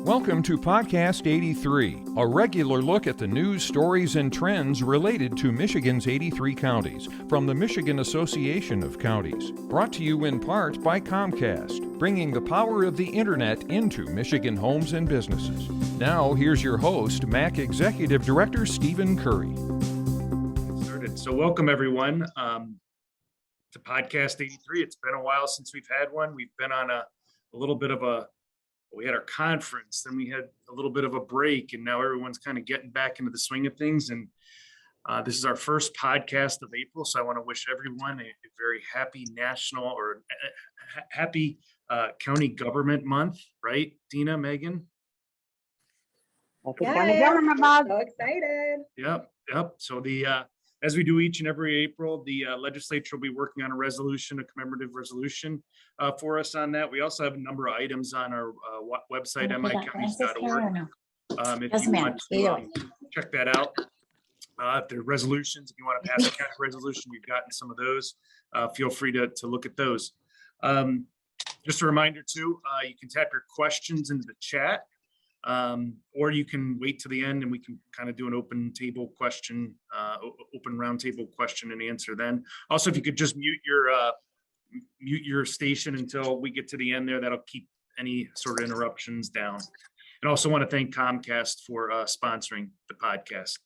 Welcome to Podcast 83, a regular look at the news, stories, and trends related to Michigan's 83 counties from the Michigan Association of Counties. Brought to you in part by Comcast, bringing the power of the internet into Michigan homes and businesses. Now, here's your host, MAC Executive Director Stephen Currie. So welcome, everyone, to Podcast 83. It's been a while since we've had one. We've been on a little bit of we had our conference, then we had a little bit of a break, and now everyone's kind of getting back into the swing of things. And this is our first podcast of April. So I want to wish everyone a very happy national or happy county government month, right? Deena, Meghann? Happy county government month. So excited. Yep. So as we do each and every April, the legislature will be working on a resolution, a commemorative resolution for us on that. We also have a number of items on our website, micounties.org. If you want to check that out. If there are resolutions, if you want to pass a county resolution, we've gotten some of those. Feel free to look at those. Just a reminder too, you can type your questions into the chat. Or you can wait to the end and we can kind of do an open round table question and answer then. Also, if you could just mute your station until we get to the end there, that'll keep any sort of interruptions down. And also want to thank Comcast for sponsoring the podcast.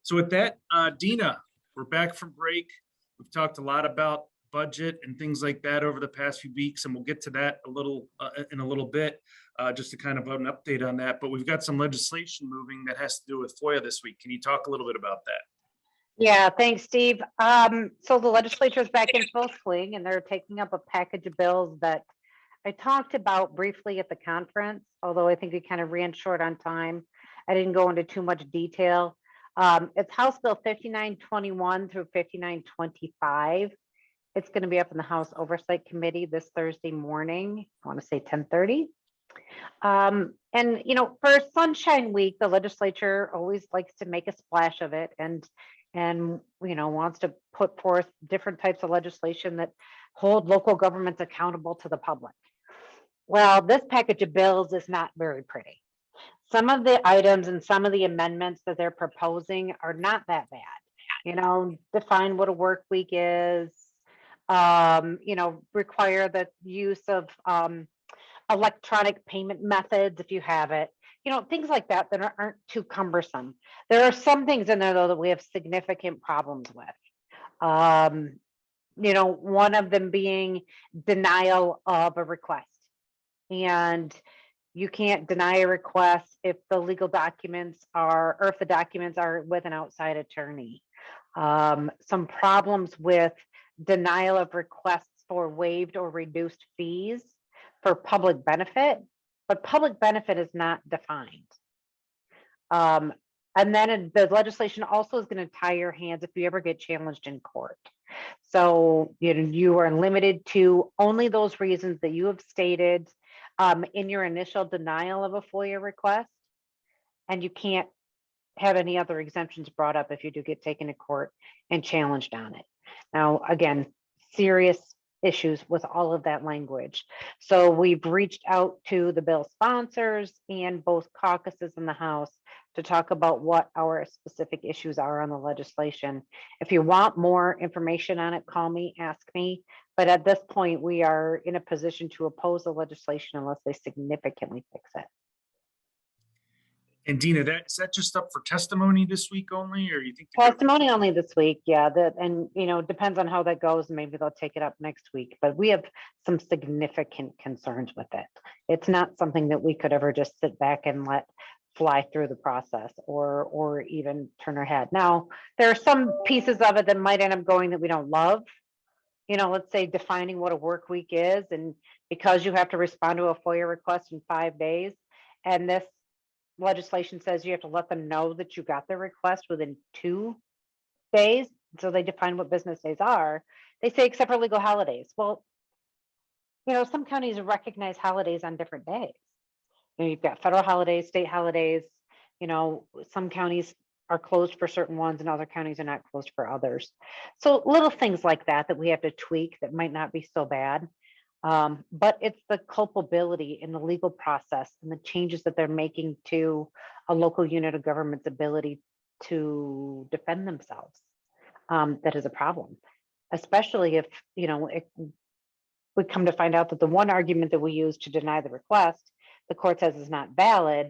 So with that, Deena, we're back from break. We've talked a lot about budget and things like that over the past few weeks, and we'll get to that in a little bit, just to kind of an update on that. But we've got some legislation moving that has to do with FOIA this week. Can you talk a little bit about that? Yeah, thanks, Steve. So the legislature is back in full swing, and they're taking up a package of bills that I talked about briefly at the conference, although I think we kind of ran short on time. I didn't go into too much detail. It's House Bill 5921 through 5925. It's going to be up in the House Oversight Committee this Thursday morning. I want to say 10:30. And, for Sunshine Week, the legislature always likes to make a splash of it and wants to put forth different types of legislation that hold local governments accountable to the public. Well, this package of bills is not very pretty. Some of the items and some of the amendments that they're proposing are not that bad. Define what a work week is, require the use of electronic payment methods if you have it, things like that aren't too cumbersome. There are some things in there though that we have significant problems with. One of them being denial of a request. And you can't deny a request if the legal documents or if the documents are with an outside attorney. Some problems with denial of requests for waived or reduced fees for public benefit, but public benefit is not defined. And then the legislation also is going to tie your hands if you ever get challenged in court. So you are limited to only those reasons that you have stated in your initial denial of a FOIA request, and you can't have any other exemptions brought up if you do get taken to court and challenged on it. Now, again, serious issues with all of that language. So we've reached out to the bill sponsors and both caucuses in the House to talk about what our specific issues are on the legislation. If you want more information on it, call me, ask me. But at this point, we are in a position to oppose the legislation unless they significantly fix it. And Deena, is that just up for testimony this week only, or you think testimony only this week? Yeah, depends on how that goes. Maybe they'll take it up next week. But we have some significant concerns with it. It's not something that we could ever just sit back and let fly through the process or even turn our head. Now, there are some pieces of it that might end up going that we don't love. Let's say defining what a work week is, and because you have to respond to a FOIA request in 5 days, and this legislation says you have to let them know that you got the request within 2 days. So they define what business days are. They say except for legal holidays. Well, some counties recognize holidays on different days. You've got federal holidays, state holidays. Some counties are closed for certain ones and other counties are not closed for others. So little things like that we have to tweak that might not be so bad. But it's the culpability in the legal process and the changes that they're making to a local unit of government's ability to defend themselves, that is a problem. Especially if, we come to find out that the one argument that we use to deny the request, the court says is not valid,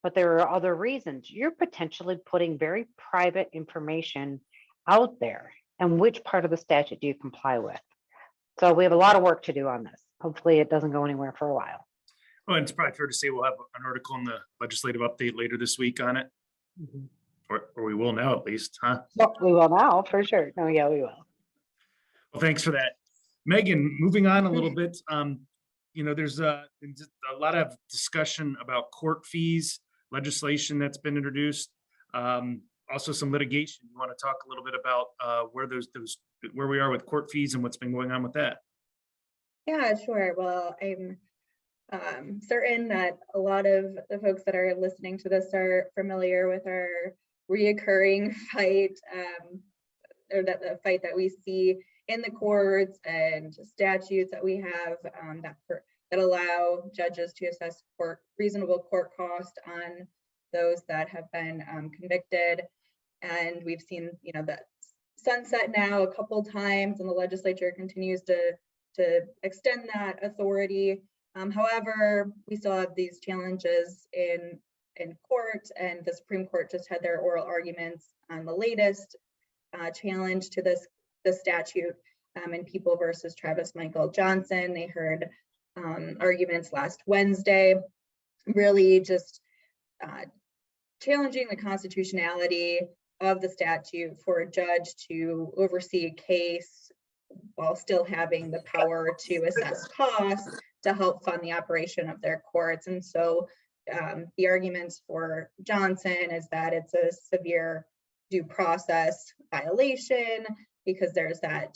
but there are other reasons. You're potentially putting very private information out there. And which part of the statute do you comply with? So we have a lot of work to do on this. Hopefully it doesn't go anywhere for a while. Well, and it's probably fair to say we'll have an article in the legislative update later this week on it, or we will now at least, huh? Well, we will now for sure. No, yeah, we will. Well, thanks for that. Meghann, moving on a little bit, there's a lot of discussion about court fees, legislation that's been introduced, also some litigation. You want to talk a little bit about where we are with court fees and what's been going on with that? Yeah, sure. Well, I'm certain that a lot of the folks that are listening to this are familiar with our reoccurring fight, or the fight that we see in the courts and statutes that we have that allow judges to assess reasonable court cost on those that have been convicted. And we've seen, that sunset now a couple times, and the legislature continues to extend that authority. However, we still have these challenges in court, and the Supreme Court just had their oral arguments on the latest challenge to this statute in People versus Travis Michael Johnson. They heard arguments last Wednesday, really just challenging the constitutionality of the statute for a judge to oversee a case while still having the power to assess costs to help fund the operation of their courts. And so the arguments for Johnson is that it's a severe due process violation because there's that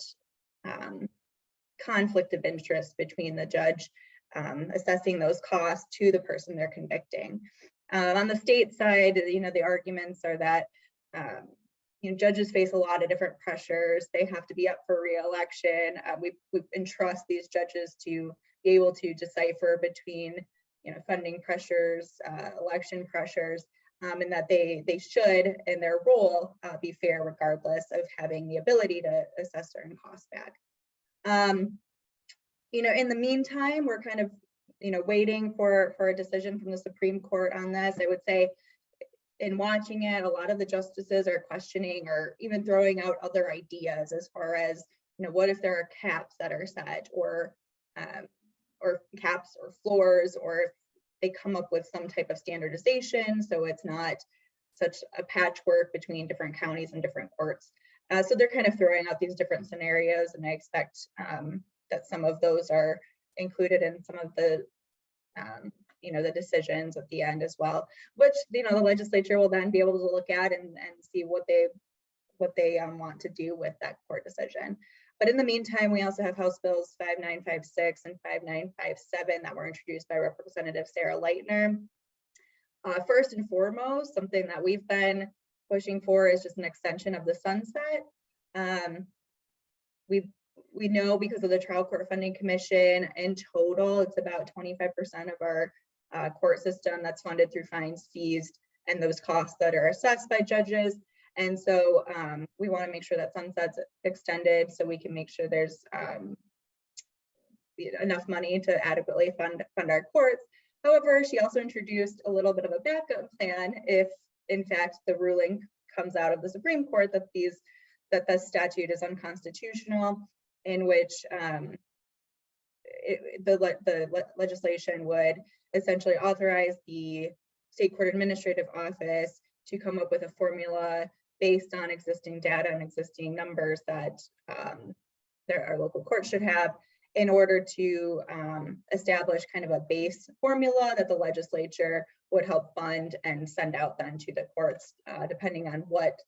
conflict of interest between the judge assessing those costs to the person they're convicting. On the state side, the arguments are that judges face a lot of different pressures. They have to be up for re-election. We entrust these judges to be able to decipher between funding pressures, election pressures, and that they should, in their role, be fair regardless of having the ability to assess certain costs back. In the meantime, we're kind of waiting for a decision from the Supreme Court on this. I would say in watching it, a lot of the justices are questioning or even throwing out other ideas as far as, what if there are caps that are set, or caps or floors, or if they come up with some type of standardization so it's not such a patchwork between different counties and different courts. So they're kind of throwing out these different scenarios, and I expect that some of those are included in some of the the decisions at the end as well, which the legislature will then be able to look at and see what they want to do with that court decision. But in the meantime, we also have House Bills 5956 and 5957 that were introduced by Representative Sarah Lightner. First and foremost, something that we've been pushing for is just an extension of the sunset. We know because of the Trial Court Funding Commission, in total, it's about 25% of our court system that's funded through fines, fees, and those costs that are assessed by judges. And so we want to make sure that sunset's extended so we can make sure there's enough money to adequately fund our courts. However, she also introduced a little bit of a backup plan if, in fact, the ruling comes out of the Supreme Court that the statute is unconstitutional, in which the legislation would essentially authorize the State Court Administrative Office to come up with a formula based on existing data and existing numbers that our local courts should have in order to establish kind of a base formula that the legislature would help fund and send out then to the courts, depending on what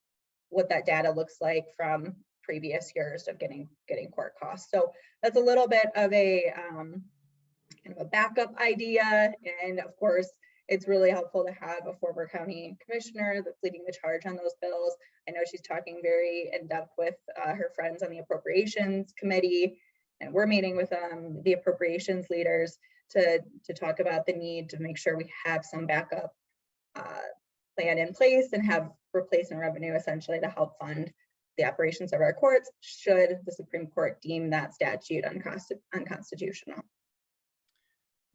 that data looks like from previous years of getting court costs. So that's a little bit of a kind of a backup idea. And of course, it's really helpful to have a former county commissioner that's leading the charge on those bills. I know she's talking very in depth with her friends on the Appropriations Committee And we're meeting with the appropriations leaders to talk about the need to make sure we have some backup plan in place and have replacement revenue essentially to help fund the operations of our courts should the Supreme Court deem that statute unconstitutional.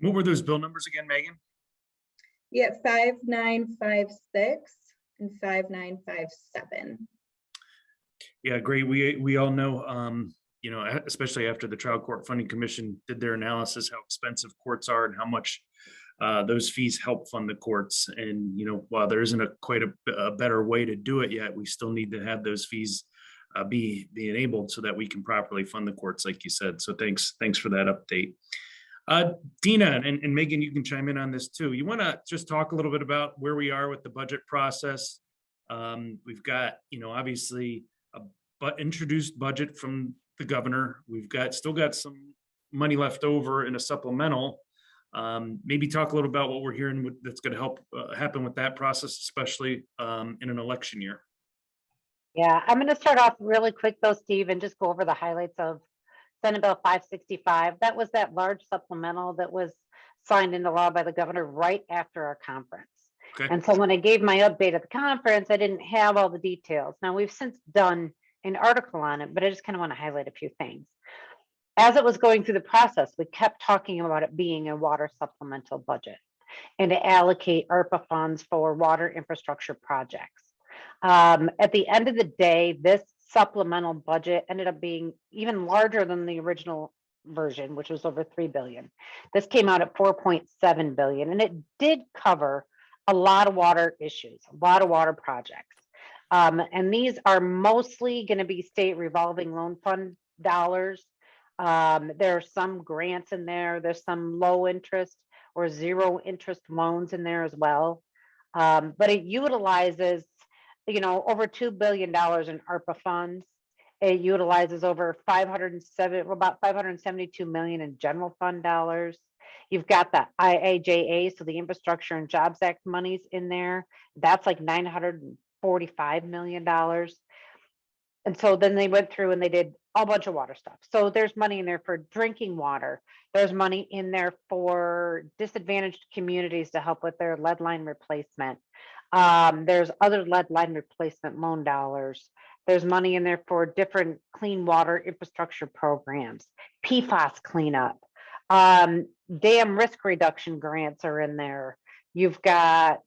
What were those bill numbers again, Megan? Yeah, 5956 and 5957. Yeah, great. We all know, you know, especially after the Trial Court Funding Commission did their analysis, how expensive courts are and how much those fees help fund the courts. And, you know, while there isn't quite a better way to do it yet, we still need to have those fees be enabled so that we can properly fund the courts, like you said. So thanks for that update. Deena and Megan, you can chime in on this too. You want to just talk a little bit about where we are with the budget process? We've got, you know, obviously but introduced budget from the governor. We've still got some money left over in a supplemental. Maybe talk a little about what we're hearing that's going to help happen with that process, especially in an election year. Yeah, I'm going to start off really quick though, Steve, and just go over the highlights of Senate Bill 565. That was that large supplemental that was signed into law by the governor right after our conference. Okay. And so when I gave my update at the conference, I didn't have all the details. Now we've since done an article on it, but I just kind of want to highlight a few things. As it was going through the process, we kept talking about it being a water supplemental budget and to allocate ARPA funds for water infrastructure projects. At the end of the day, this supplemental budget ended up being even larger than the original version, which was over 3 billion. This came out at 4.7 billion, and it did cover a lot of water issues, a lot of water projects. And these are mostly going to be state revolving loan fund dollars. There are some grants in there. There's some low interest or zero interest loans in there as well. But it utilizes, you know, over $2 billion in ARPA funds. It utilizes over about 572 million in general fund dollars. You've got the IIJA, so the Infrastructure and Jobs Act monies in there. That's like $945 million. And so then they went through and they did a bunch of water stuff. So there's money in there for drinking water. There's money in there for disadvantaged communities to help with their lead line replacement. There's other lead line replacement loan dollars. There's money in there for different clean water infrastructure programs, PFAS cleanup, dam risk reduction grants are in there. You've got,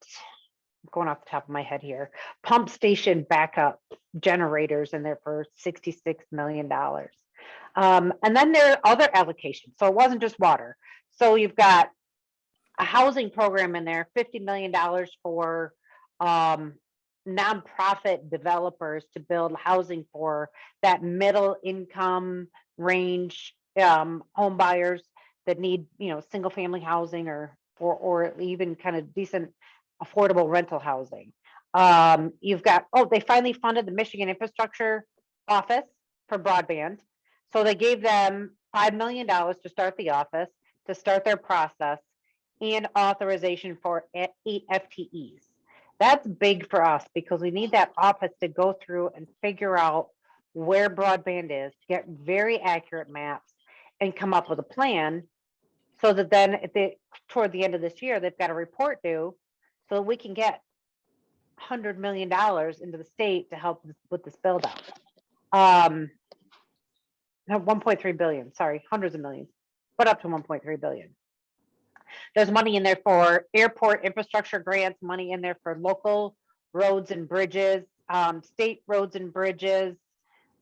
going off the top of my head here, pump station backup generators in there for $66 million. And then there are other allocations. So it wasn't just water. So you've got a housing program in there, $50 million for nonprofit developers to build housing for that middle income range home buyers that need, you know, single family housing or even kind of decent affordable rental housing. You've got, they finally funded the Michigan Infrastructure Office for broadband. So they gave them $5 million to start the office, to start their process, and authorization for 8 FTEs. That's big for us because we need that office to go through and figure out where broadband is, get very accurate maps, and come up with a plan so that then toward the end of this year, they've got a report due so that we can get $100 million into the state to help with this build out. No, 1.3 billion, sorry, hundreds of millions, but up to 1.3 billion. There's money in there for airport infrastructure grants, money in there for local roads and bridges, state roads and bridges,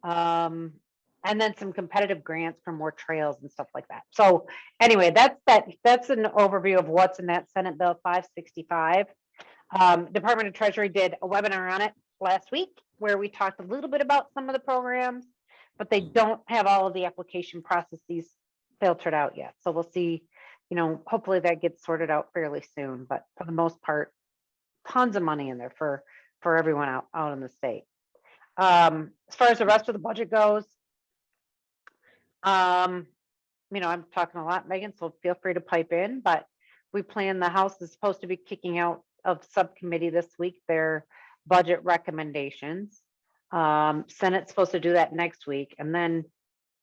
and then some competitive grants for more trails and stuff like that. So anyway, that's an overview of what's in that Senate Bill 565. Department of Treasury did a webinar on it last week where we talked a little bit about some of the programs, but they don't have all of the application processes filtered out yet. So we'll see, you know, hopefully that gets sorted out fairly soon, but for the most part, tons of money in there for everyone out in the state. As far as the rest of the budget goes, you know, I'm talking a lot, Megan, so feel free to pipe in, but we plan, the House is supposed to be kicking out of subcommittee this week their budget recommendations. Senate's supposed to do that next week, and then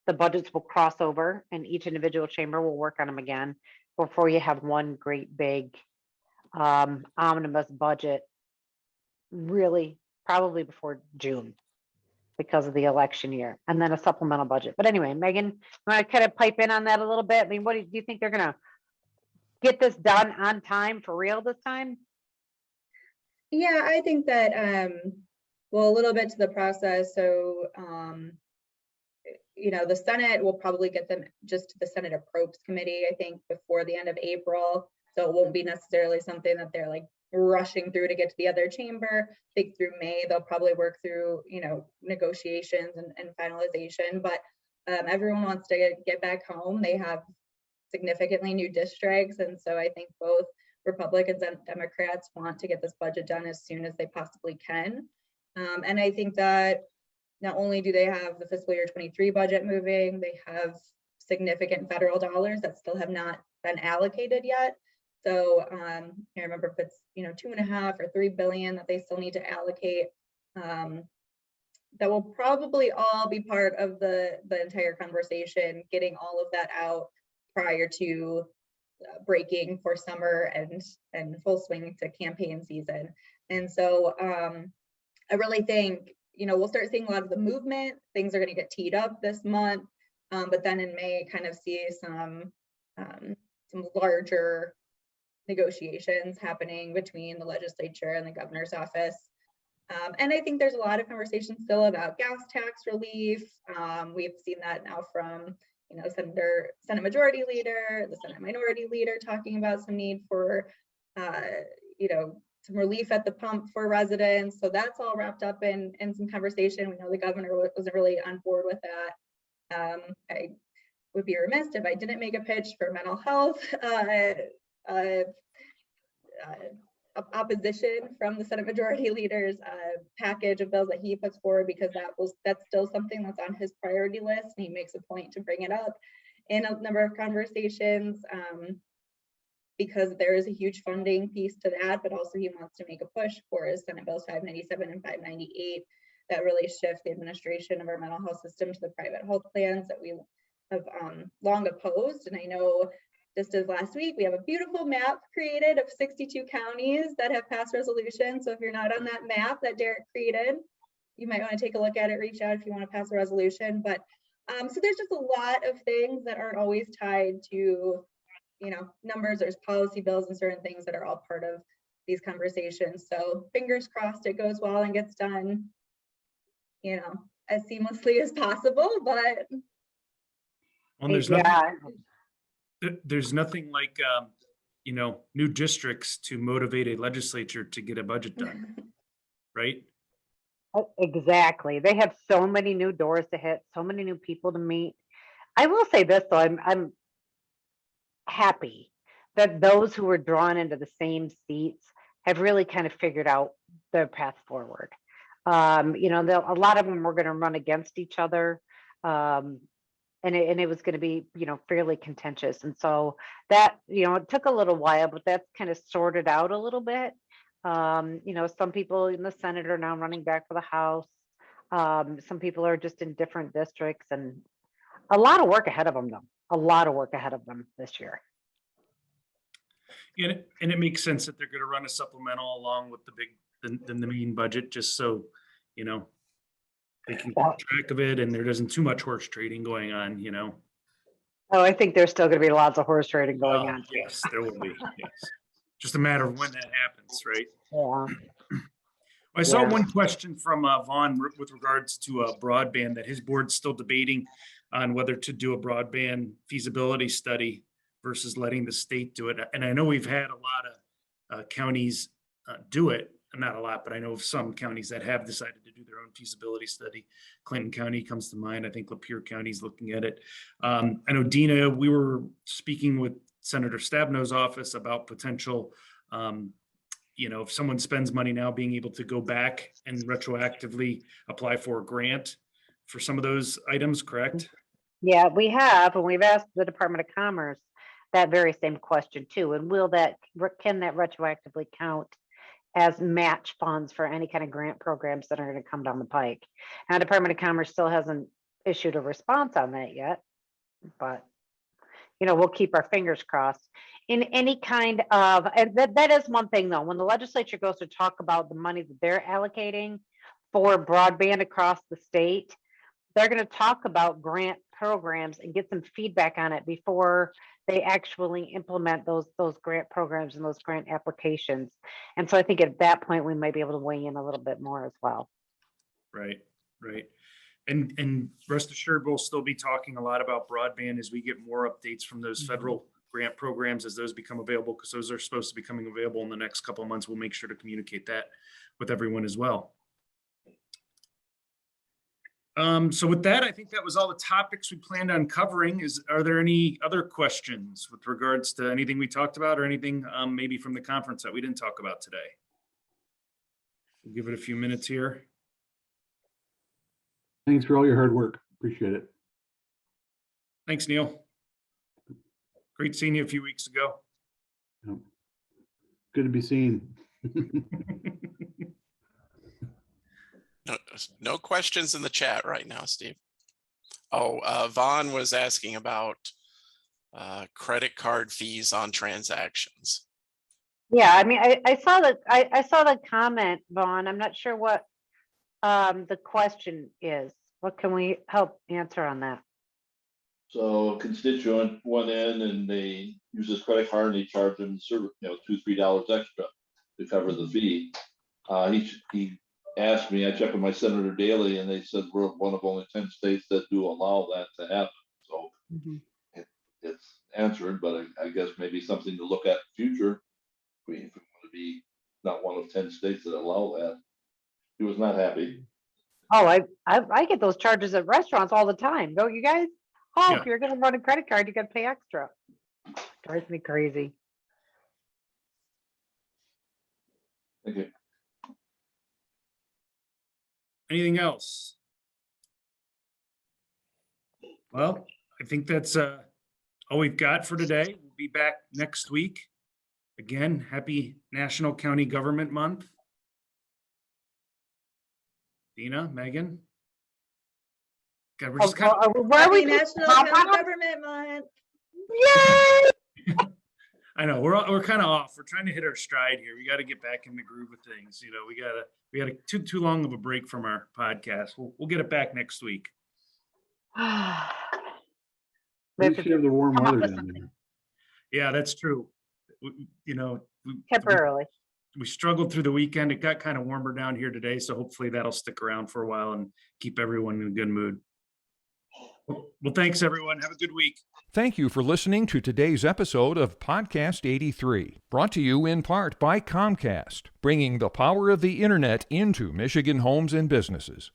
the budgets will cross over and each individual chamber will work on them again before you have one great big omnibus budget, really probably before June because of the election year, and then a supplemental budget. But anyway, Megan, want to kind of pipe in on that a little bit? I mean, what do you think they're gonna get this done on time for real this time? Yeah, I think that, well, a little bit to the process. So, the Senate will probably get them just to the Senate Appropriations Committee, I think, before the end of April. So it won't be necessarily something that they're like rushing through to get to the other chamber. I think through May, they'll probably work through, negotiations and finalization, but everyone wants to get back home. They have significantly new districts. And so I think both Republicans and Democrats want to get this budget done as soon as they possibly can. And I think that not only do they have the fiscal year 23 budget moving, they have significant federal dollars that still have not been allocated yet. So I remember if it's 2.5 or 3 billion that they still need to allocate. That will probably all be part of the entire conversation, getting all of that out prior to breaking for summer and full swing to campaign season. And so I really think we'll start seeing a lot of the movement. Things are going to get teed up this month, but then in May, kind of see some larger negotiations happening between the legislature and the governor's office. And I think there's a lot of conversation still about gas tax relief. We've seen that now from Senate Majority Leader, the Senate Minority Leader talking about some need for some relief at the pump for residents. So that's all wrapped up in some conversation. We know the governor wasn't really on board with that. I would be remiss if I didn't make a pitch for mental health opposition from the Senate Majority Leader's package of bills that he puts forward, because that's still something that's on his priority list, and he makes a point to bring it up in a number of conversations, because there is a huge funding piece to that, but also he wants to make a push for his Senate Bills 597 and 598 that really shift the administration of our mental health system to the private health plans that we have long opposed. And I know just as last week, we have a beautiful map created of 62 counties that have passed resolutions. So if you're not on that map that Derek created, you might want to take a look at it, reach out if you want to pass a resolution. But so there's just a lot of things that aren't always tied to, numbers. There's policy bills and certain things that are all part of these conversations. So fingers crossed it goes well and gets done, as seamlessly as possible. But there's nothing like new districts to motivate a legislature to get a budget done, right? Exactly. They have so many new doors to hit, so many new people to meet. I will say this though, I'm happy that those who were drawn into the same seats have really kind of figured out their path forward. A lot of them were going to run against each other. And it was going to be, fairly contentious. And so that, it took a little while, but that's kind of sorted out a little bit. Some people in the Senate are now running back for the House. Some people are just in different districts, and a lot of work ahead of them, though. A lot of work ahead of them this year. And it makes sense that they're going to run a supplemental along with the main budget, just so, they can keep track of it and there isn't too much horse trading going on, Oh, I think there's still going to be lots of horse trading going on. Yes, there will be. Yes. Just a matter of when that happens, right? Yeah. I saw one question from Vaughn with regards to broadband, that his board's still debating on whether to do a broadband feasibility study versus letting the state do it. And I know we've had a lot of counties do it. Not a lot, but I know of some counties that have decided to do their own feasibility study. Clinton County comes to mind. I think Lapeer County is looking at it. I know, Deena, we were speaking with Senator Stabeno's office about potential, if someone spends money now, being able to go back and retroactively apply for a grant for some of those items, correct? Yeah, we have, and we've asked the Department of Commerce that very same question too. And can that retroactively count as match funds for any kind of grant programs that are going to come down the pike? Now, Department of Commerce still hasn't issued a response on that yet, but we'll keep our fingers crossed. In any kind of, and that is one thing though, when the legislature goes to talk about the money that they're allocating for broadband across the state, they're going to talk about grant programs and get some feedback on it before they actually implement those grant programs and those grant applications. And so I think at that point, we might be able to weigh in a little bit more as well. Right. And rest assured, we'll still be talking a lot about broadband as we get more updates from those federal grant programs as those become available, because those are supposed to be coming available in the next couple of months. We'll make sure to communicate that with everyone as well. So with that, I think that was all the topics we planned on covering. Are there any other questions with regards to anything we talked about, or anything maybe from the conference that we didn't talk about today? We'll give it a few minutes here. Thanks for all your hard work. Appreciate it. Thanks, Neil. Great seeing you a few weeks ago. Yep. Good to be seen. No questions in the chat right now, Steve. Oh, Vaughn was asking about credit card fees on transactions. Yeah, I mean, I saw the comment, Vaughn. I'm not sure what the question is. What can we help answer on that? So a constituent went in and they used his credit card and they charged him $2, $3 extra to cover the fee. He asked me, I check with my senator daily, and they said we're one of only 10 states that do allow that to happen. So it's answered, but I guess maybe something to look at in the future. If we want to be not one of 10 states that allow that. He was not happy. Oh, I get those charges at restaurants all the time. Don't you guys? Oh, Yeah. if you're gonna run a credit card, you gotta pay extra. Drives me crazy. Thank you. Anything else? Well, I think that's all we've got for today. We'll be back next week. Again, happy National County Government Month. Deena, Megan? God, we're just kind of, Where are we? Happy National County Government Month. Yay! I know we're kind of off. We're trying to hit our stride here. We got to get back in the groove of things. We had too long of a break from our podcast. We'll get it back next week. At least you have the warm weather down there. Yeah, that's true. Temporarily. We struggled through the weekend. It got kind of warmer down here today, so hopefully that'll stick around for a while and keep everyone in a good mood. Well, thanks everyone. Have a good week. Thank you for listening to today's episode of Podcast 83, brought to you in part by Comcast, bringing the power of the internet into Michigan homes and businesses.